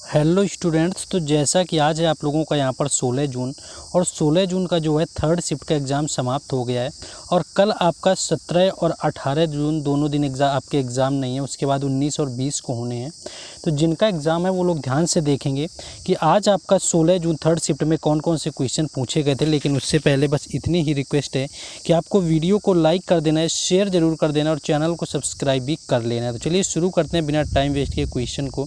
Hello students, तो जैसा कि आज है आप लोगों का यहाँ पर 16 जून और 16 जून का जो है थर्ड शिफ्ट का एग्ज़ाम समाप्त हो गया है। और कल आपका 17 और 18 जून दोनों दिन आपके एग्ज़ाम नहीं है, उसके बाद 19 और 20 को होने हैं। तो जिनका एग्ज़ाम है वो लोग ध्यान से देखेंगे कि आज आपका 16 जून थर्ड शिफ्ट में कौन कौन से क्वेश्चन पूछे गए थे। लेकिन उससे पहले बस इतनी ही रिक्वेस्ट है कि आपको वीडियो को लाइक कर देना है, शेयर ज़रूर कर देना और चैनल को सब्सक्राइब भी कर लेना है। तो चलिए शुरू करते हैं बिना टाइम वेस्ट किए क्वेश्चन को।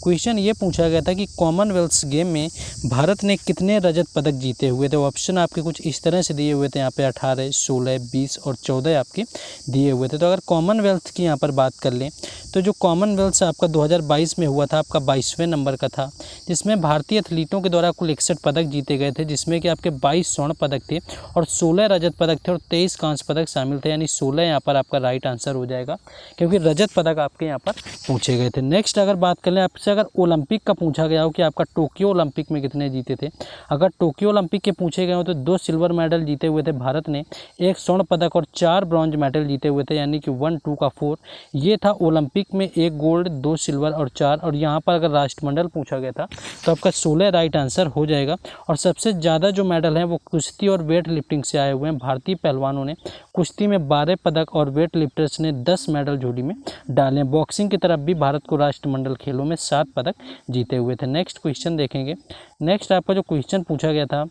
क्वेश्चन ये पूछा गया था कि कॉमनवेल्थ गेम में भारत ने कितने रजत पदक जीते हुए थे। ऑप्शन आपके कुछ इस तरह से दिए हुए थे, यहाँ पे 18, 16, 20 और 14 आपके दिए हुए थे। तो अगर कॉमनवेल्थ की यहाँ पर बात कर लें तो जो कॉमनवेल्थ आपका 2022 में हुआ था, आपका 22वें नंबर का था, जिसमें भारतीय एथलीटों के द्वारा कुल 61 पदक जीते गए थे, जिसमें कि आपके 22 स्वर्ण पदक थे और 16 रजत पदक थे और 23 कांस्य पदक शामिल थे। यानी 16 यहाँ पर आपका राइट आंसर हो जाएगा, क्योंकि रजत पदक आपके यहाँ पर पूछे गए थे। नेक्स्ट अगर बात कर लें आपसे, अगर ओलंपिक का पूछा गया हो कि आपका टोक्यो ओलंपिक में कितने जीते थे। अगर टोक्यो ओलंपिक के पूछे गए हो तो 2 सिल्वर मेडल जीते हुए थे भारत ने, 1 स्वर्ण पदक और 4 ब्रॉन्ज मेडल जीते हुए थे, यानी कि 1, 2 का 4। ये था ओलंपिक में 1 गोल्ड, 2 सिल्वर और 4। और यहाँ पर अगर राष्ट्रमंडल पूछा गया था तो आपका 16 राइट आंसर हो जाएगा। और सबसे ज़्यादा जो मेडल हैं वो कुश्ती और वेट लिफ्टिंग से आए हुए हैं। भारतीय पहलवानों ने कुश्ती में 12 पदक और वेट लिफ्टर्स ने 10 मेडल झोली में डाले। बॉक्सिंग की तरफ भी भारत को राष्ट्रमंडल खेलों में 7 पदक जीते हुए थे। नेक्स्ट क्वेश्चन देखेंगे। नेक्स्ट आपका जो क्वेश्चन पूछा गया था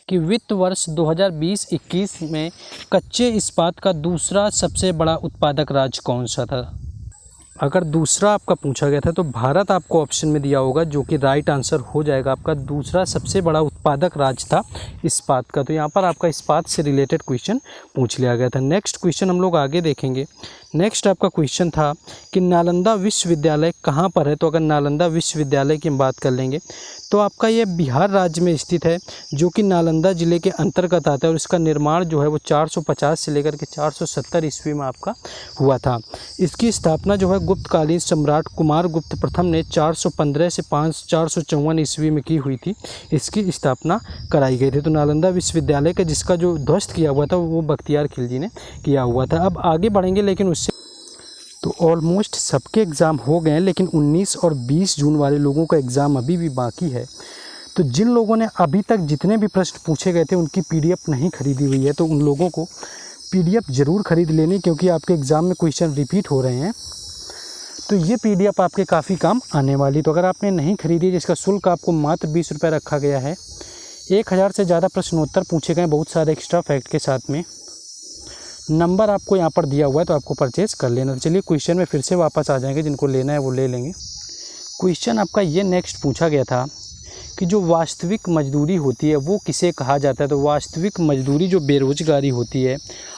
कि वित्त वर्ष 2020-21 में कच्चे इस्पात का दूसरा सबसे बड़ा उत्पादक राज्य कौन सा था। अगर दूसरा आपका पूछा गया था तो भारत आपको ऑप्शन में दिया होगा, जो कि राइट आंसर हो जाएगा। आपका दूसरा सबसे बड़ा उत्पादक राज्य था इस्पात का। तो यहाँ पर आपका इस्पात से रिलेटेड क्वेश्चन पूछ लिया गया था। नेक्स्ट क्वेश्चन हम लोग आगे देखेंगे। नेक्स्ट आपका क्वेश्चन था कि नालंदा विश्वविद्यालय कहाँ पर है। तो अगर नालंदा विश्वविद्यालय की हम बात कर लेंगे तो आपका ये बिहार राज्य में स्थित है, जो कि नालंदा ज़िले के अंतर्गत आता है। और इसका निर्माण जो है वो 450 से लेकर के 470 ईस्वी में आपका हुआ था। इसकी स्थापना जो है गुप्तकालीन सम्राट कुमार गुप्त प्रथम ने 415 से 454 ईस्वी में की हुई थी। इसकी स्थापना कराई गई थी। तो नालंदा विश्वविद्यालय का जिसका जो ध्वस्त किया हुआ था वो बख्तियार खिलजी ने किया हुआ था। अब आगे बढ़ेंगे, लेकिन उससे तो ऑलमोस्ट सबके एग्ज़ाम हो गए हैं, लेकिन 19 और 20 जून वाले लोगों का एग्ज़ाम अभी भी बाकी है। तो जिन लोगों ने अभी तक जितने भी प्रश्न पूछे गए थे उनकी PDF नहीं खरीदी हुई है, तो उन लोगों को PDF ज़रूर खरीद लेनी, क्योंकि आपके एग्ज़ाम में क्वेश्चन रिपीट हो रहे हैं। तो ये PDF आपके काफ़ी काम आने वाली। तो अगर आपने नहीं खरीदी, जिसका शुल्क आपको मात्र 20 रुपये रखा गया है, 1000 से ज़्यादा प्रश्नोत्तर पूछे गए बहुत सारे एक्स्ट्रा फैक्ट के साथ में। नंबर आपको यहाँ पर दिया हुआ है, तो आपको परचेज़ कर लेना। तो चलिए क्वेश्चन में फिर से वापस आ जाएंगे, जिनको लेना है वो ले लेंगे। क्वेश्चन आपका ये नेक्स्ट पूछा गया था कि जो वास्तविक मजदूरी होती है वो किसे कहा जाता है। तो वास्तविक मजदूरी जो बेरोजगारी होती है,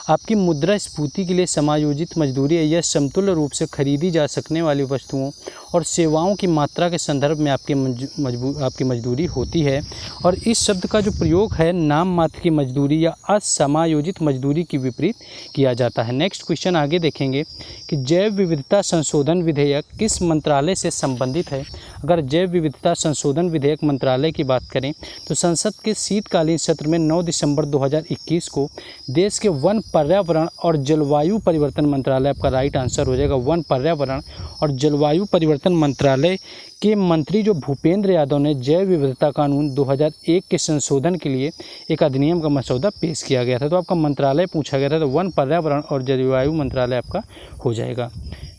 आपकी मुद्रास्फीति के लिए समायोजित मजदूरी है। यह समतुल्य रूप से खरीदी जा सकने वाली वस्तुओं और सेवाओं की मात्रा के संदर्भ में आपकी मजदूरी होती है। और इस शब्द का जो प्रयोग है नाम मात्र की मजदूरी या असमायोजित मजदूरी के विपरीत किया जाता है। नेक्स्ट क्वेश्चन आगे देखेंगे कि जैव विविधता संशोधन विधेयक किस मंत्रालय से संबंधित है। अगर जैव विविधता संशोधन विधेयक मंत्रालय की बात करें तो संसद के शीतकालीन सत्र में 9 दिसंबर 2021 को देश के वन, पर्यावरण और जलवायु परिवर्तन मंत्रालय, आपका राइट आंसर हो जाएगा, वन, पर्यावरण और जलवायु परिवर्तन मंत्रालय के मंत्री जो भूपेंद्र यादव ने जैव विविधता कानून 2001 के संशोधन के लिए एक अधिनियम का मसौदा पेश किया गया था। तो आपका मंत्रालय पूछा गया था, तो वन, पर्यावरण और जलवायु मंत्रालय आपका हो जाएगा।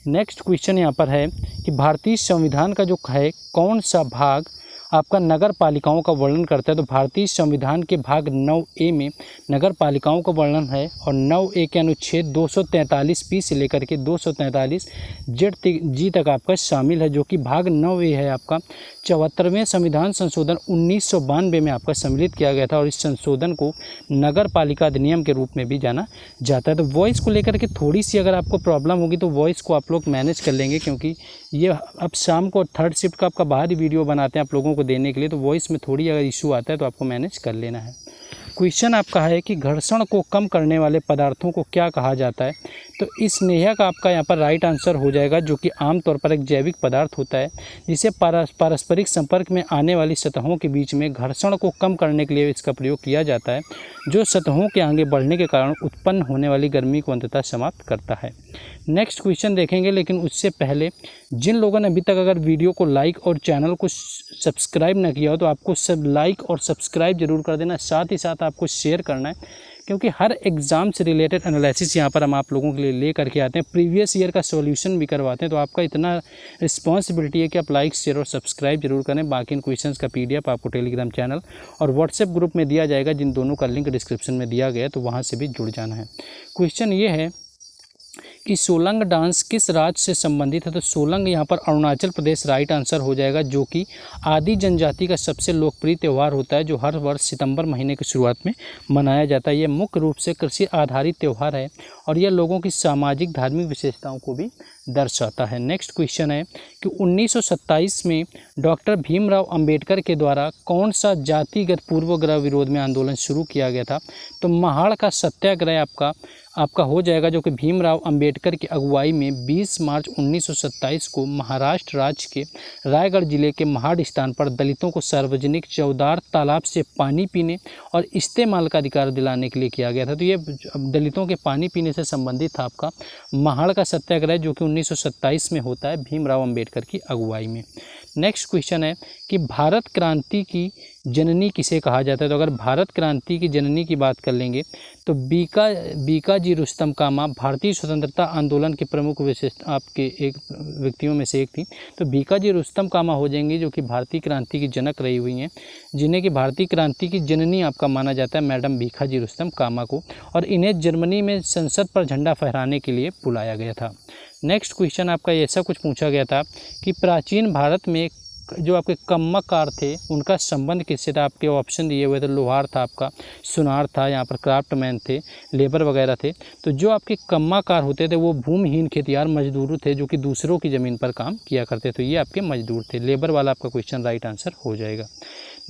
नेक्स्ट क्वेश्चन यहाँ पर है कि भारतीय संविधान का जो है कौन सा भाग आपका नगर पालिकाओं का वर्णन करता है। तो भारतीय संविधान के भाग 9A में नगर पालिकाओं का वर्णन है। और 9A के अनुच्छेद 243 से लेकर के 243 G तक आपका शामिल है, जो कि भाग 9A है आपका। 74वें संविधान संशोधन 1992 में आपका सम्मिलित किया गया था। और इस संशोधन को नगर पालिका अधिनियम के रूप में भी जाना जाता है। तो वॉइस को लेकर के थोड़ी सी अगर आपको प्रॉब्लम होगी तो वॉइस को आप लोग मैनेज कर लेंगे, क्योंकि ये अब शाम को थर्ड शिफ्ट का आपका बाहर ही वीडियो बनाते हैं आप लोगों को देने के लिए। तो वॉइस में थोड़ी अगर इशू आता है तो आपको मैनेज कर लेना है। क्वेश्चन आपका है कि घर्षण को कम करने वाले पदार्थों को क्या कहा जाता है। तो इस स्नेहक का आपका यहाँ पर राइट आंसर हो जाएगा, जो कि आमतौर पर एक जैविक पदार्थ होता है जिसे पारस्परिक संपर्क में आने वाली सतहों के बीच में घर्षण को कम करने के लिए इसका प्रयोग किया जाता है, जो सतहों के आगे बढ़ने के कारण उत्पन्न होने वाली गर्मी को अंततः समाप्त करता है। नेक्स्ट क्वेश्चन देखेंगे, लेकिन उससे पहले जिन लोगों ने अभी तक अगर वीडियो को लाइक और चैनल को सब्सक्राइब ना किया हो तो आपको सब लाइक और सब्सक्राइब जरूर कर देना, साथ ही साथ आपको शेयर करना है, क्योंकि हर एग्ज़ाम से रिलेटेड एनालिसिस यहाँ पर हम आप लोगों के लिए ले करके आते हैं, प्रीवियस ईयर का सॉल्यूशन भी करवाते हैं। तो आपका इतना रिस्पॉन्सिबिलिटी है कि आप लाइक शेयर और सब्सक्राइब जरूर करें। बाकी इन क्वेश्चंस का PDF आपको टेलीग्राम चैनल और व्हाट्सएप ग्रुप में दिया जाएगा, जिन दोनों का लिंक डिस्क्रिप्शन में दिया गया है, तो वहाँ से भी जुड़ जाना है। क्वेश्चन ये है कि सोलंग डांस किस राज्य से संबंधित है। तो सोलंग यहाँ पर अरुणाचल प्रदेश राइट आंसर हो जाएगा, जो कि आदि जनजाति का सबसे लोकप्रिय त्यौहार होता है, जो हर वर्ष सितंबर महीने की शुरुआत में मनाया जाता है। यह मुख्य रूप से कृषि आधारित त्यौहार है और यह लोगों की सामाजिक धार्मिक विशेषताओं को भी दर्शाता है। नेक्स्ट क्वेश्चन है कि 1927 में डॉक्टर भीमराव अंबेडकर के द्वारा कौन सा जातिगत पूर्वग्रह विरोध में आंदोलन शुरू किया गया था। तो महाड़ का सत्याग्रह आपका हो जाएगा, जो कि भीमराव अंबेडकर की अगुवाई में 20 मार्च 1927 को महाराष्ट्र राज्य के रायगढ़ जिले के महाड़ स्थान पर दलितों को सार्वजनिक चौदार तालाब से पानी पीने और इस्तेमाल का अधिकार दिलाने के लिए किया गया था। तो ये दलितों के पानी पीने से संबंधित था आपका महाड़ का सत्याग्रह, जो कि 1927 में होता है भीमराव अंबेडकर की अगुवाई में। नेक्स्ट क्वेश्चन है कि भारत क्रांति की जननी किसे कहा जाता है। तो अगर भारत क्रांति की जननी की बात कर लेंगे तो बीकाजी रुस्तम कामा भारतीय स्वतंत्रता आंदोलन के प्रमुख विशिष्ट आपके एक व्यक्तियों में से एक थी। तो बीकाजी रुस्तम कामा हो जाएंगी, जो कि भारतीय क्रांति की जनक रही हुई हैं, जिन्हें कि भारतीय क्रांति की जननी आपका माना जाता है मैडम बीकाजी रुस्तम कामा को, और इन्हें जर्मनी में संसद पर झंडा फहराने के लिए बुलाया गया था। नेक्स्ट क्वेश्चन आपका ऐसा कुछ पूछा गया था कि प्राचीन भारत में जो आपके कम्मकार थे उनका संबंध किससे था। आपके ऑप्शन दिए हुए थे, लोहार था, आपका सुनार था, यहाँ पर क्राफ्टमैन थे, लेबर वगैरह थे। तो जो आपके कम्माकार होते थे वो भूमिहीन खेतियार मजदूर थे, जो कि दूसरों की ज़मीन पर काम किया करते थे। ये आपके मजदूर थे। लेबर वाला आपका क्वेश्चन राइट आंसर हो जाएगा।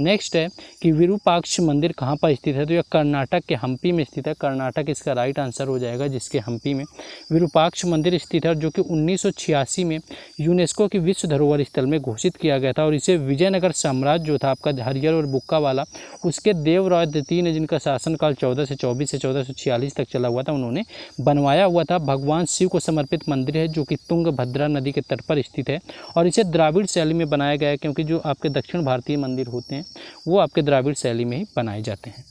नेक्स्ट है कि विरूपाक्ष मंदिर कहाँ पर स्थित है। तो यह कर्नाटक के हम्पी में स्थित है। कर्नाटक इसका राइट आंसर हो जाएगा, जिसके हम्पी में विरूपाक्ष मंदिर स्थित है, जो कि 1986 में यूनेस्को की विश्व धरोहर स्थल में घोषित किया गया था। और इसे विजयनगर साम्राज्य जो था आपका हरियर और बुक्का वाला, उसके देवराय द्वितीय ने, जिनका शासनकाल 1424 से 1446 तक चला हुआ था, उन्होंने बनवाया हुआ था। भगवान शिव को समर्पित मंदिर है, जो कि तुंगभद्रा नदी के तट पर स्थित है, और इसे द्राविड़ शैली में बनाया गया है, क्योंकि जो आपके दक्षिण भारतीय मंदिर होते हैं वो आपके द्राविड़ शैली में ही बनाए जाते हैं।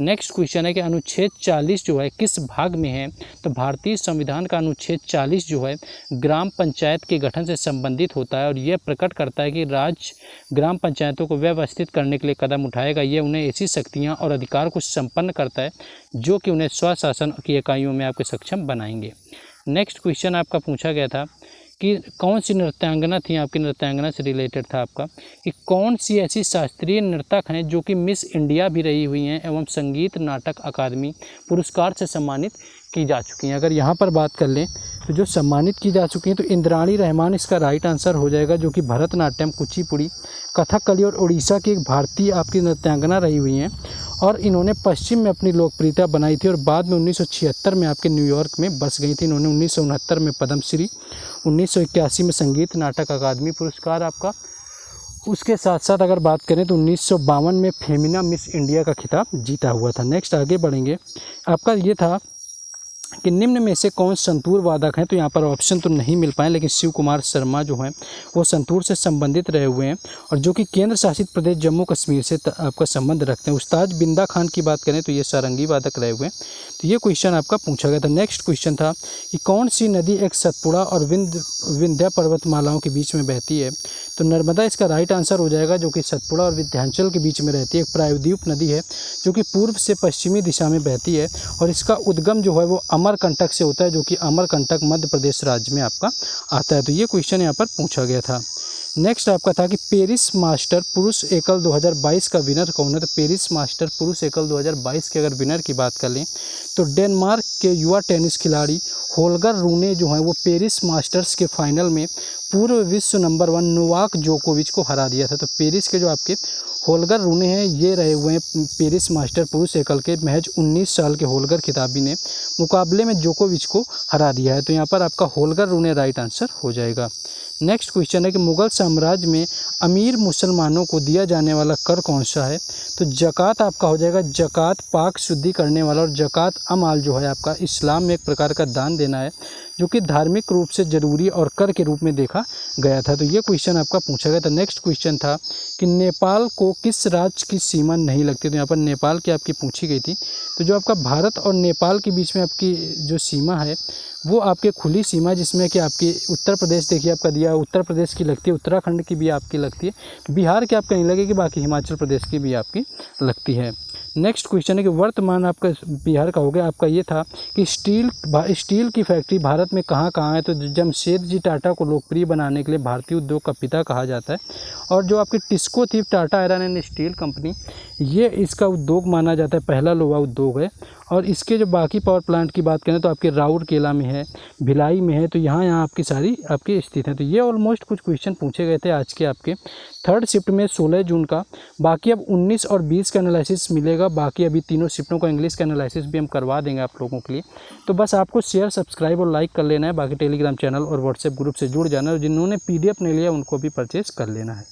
नेक्स्ट क्वेश्चन है कि अनुच्छेद 40 जो है किस भाग में है। तो भारतीय संविधान का अनुच्छेद 40 जो है ग्राम पंचायत के गठन से संबंधित होता है, और यह प्रकट करता है कि राज्य ग्राम पंचायतों को व्यवस्थित करने के लिए कदम उठाएगा। ये उन्हें ऐसी शक्तियां और अधिकार को संपन्न करता है जो कि उन्हें स्वशासन की इकाइयों में आपके सक्षम बनाएंगे। नेक्स्ट क्वेश्चन आपका पूछा गया था कि कौन सी नृत्यांगना थी, आपकी नृत्यांगना से रिलेटेड था आपका, कि कौन सी ऐसी शास्त्रीय नर्तक हैं जो कि मिस इंडिया भी रही हुई हैं एवं संगीत नाटक अकादमी पुरस्कार से सम्मानित की जा चुकी हैं। अगर यहाँ पर बात कर लें तो जो सम्मानित की जा चुकी हैं तो इंद्राणी रहमान इसका राइट आंसर हो जाएगा, जो कि भरतनाट्यम, कुचिपुड़ी, कथकली और उड़ीसा की एक भारतीय आपकी नृत्यांगना रही हुई हैं, और इन्होंने पश्चिम में अपनी लोकप्रियता बनाई थी और बाद में 1976 में आपके न्यूयॉर्क में बस गई थी। इन्होंने 1969 में पद्मश्री, 1981 में संगीत नाटक अकादमी पुरस्कार आपका, उसके साथ साथ अगर बात करें तो 1952 में फेमिना मिस इंडिया का खिताब जीता हुआ था। नेक्स्ट आगे बढ़ेंगे, आपका ये था कि निम्न में से कौन संतूर वादक हैं। तो यहाँ पर ऑप्शन तो नहीं मिल पाए, लेकिन शिव कुमार शर्मा जो हैं वो संतूर से संबंधित रहे हुए हैं, और जो कि केंद्र शासित प्रदेश जम्मू कश्मीर से आपका संबंध रखते हैं। उस्ताद बिंदा खान की बात करें तो ये सारंगी वादक रहे हुए हैं। तो ये क्वेश्चन आपका पूछा गया था। नेक्स्ट क्वेश्चन था कि कौन सी नदी एक सतपुड़ा और विंध्या पर्वतमालाओं के बीच में बहती है। तो नर्मदा इसका राइट आंसर हो जाएगा, जो कि सतपुड़ा और विंध्याचल के बीच में रहती है। एक प्रायद्वीप नदी है जो कि पूर्व से पश्चिमी दिशा में बहती है, और इसका उद्गम जो है वो अमरकंटक से होता है, जो कि अमरकंटक मध्य प्रदेश राज्य में आपका आता है। तो ये क्वेश्चन यहाँ पर पूछा गया था। नेक्स्ट आपका था कि पेरिस मास्टर पुरुष एकल 2022 का विनर कौन है। तो पेरिस मास्टर पुरुष एकल 2022 के अगर विनर की बात कर लें तो डेनमार्क के युवा टेनिस खिलाड़ी होल्गर रूने जो हैं वो पेरिस मास्टर्स के फाइनल में पूर्व विश्व नंबर 1 नोवाक जोकोविच को हरा दिया था। तो पेरिस के जो आपके होल्गर रूने हैं ये रहे हुए हैं पेरिस मास्टर पुरुष एकल के। महज 19 साल के होल्गर खिताबी ने मुकाबले में जोकोविच को हरा दिया है। तो यहाँ पर आपका होल्गर रूने राइट आंसर हो जाएगा। नेक्स्ट क्वेश्चन है कि मुग़ल साम्राज्य में अमीर मुसलमानों को दिया जाने वाला कर कौन सा है? तो ज़कात आपका हो जाएगा। ज़कात पाक शुद्धि करने वाला, और ज़कात अमाल जो है आपका इस्लाम में एक प्रकार का दान देना है जो कि धार्मिक रूप से ज़रूरी और कर के रूप में देखा गया था। तो ये क्वेश्चन आपका पूछा गया था। नेक्स्ट क्वेश्चन था कि नेपाल को किस राज्य की सीमा नहीं लगती? तो यहाँ पर नेपाल की आपकी पूछी गई थी। तो जो आपका भारत और नेपाल के बीच में आपकी जो सीमा है वो आपके खुली सीमा, जिसमें कि आपकी उत्तर प्रदेश देखिए आपका दिया, उत्तर प्रदेश की लगती है, उत्तराखंड की भी आपकी लगती है, बिहार की आपका नहीं लगेगी, बाकी हिमाचल प्रदेश की भी आपकी लगती है। नेक्स्ट क्वेश्चन है कि वर्तमान आपका बिहार का हो गया। आपका ये था कि स्टील की फैक्ट्री भारत में कहाँ कहाँ है? तो जमशेदजी टाटा को लोकप्रिय बनाने के लिए भारतीय उद्योग का पिता कहा जाता है। और जो आपकी टिस्को थी, Tata iron and steel company, ये इसका उद्योग माना जाता है, पहला लोहा उद्योग है। और इसके जो बाकी पावर प्लांट की बात करें तो आपके राउरकेला में है, भिलाई में है। तो यहाँ आपकी सारी आपकी स्थित है। तो ये ऑलमोस्ट कुछ क्वेश्चन पूछे गए थे आज के आपके थर्ड शिफ्ट में 16 जून का। बाकी अब 19 और 20 का एनालिसिस मिलेगा। बाकी अभी तीनों शिफ्टों का इंग्लिश का एनालिसिस भी हम करवा देंगे आप लोगों के लिए। तो बस आपको शेयर, सब्सक्राइब और लाइक कर लेना है। बाकी टेलीग्राम चैनल और व्हाट्सएप ग्रुप से जुड़ जाना है, और जिन्होंने PDF नहीं लिया उनको भी परचेज़ कर लेना है।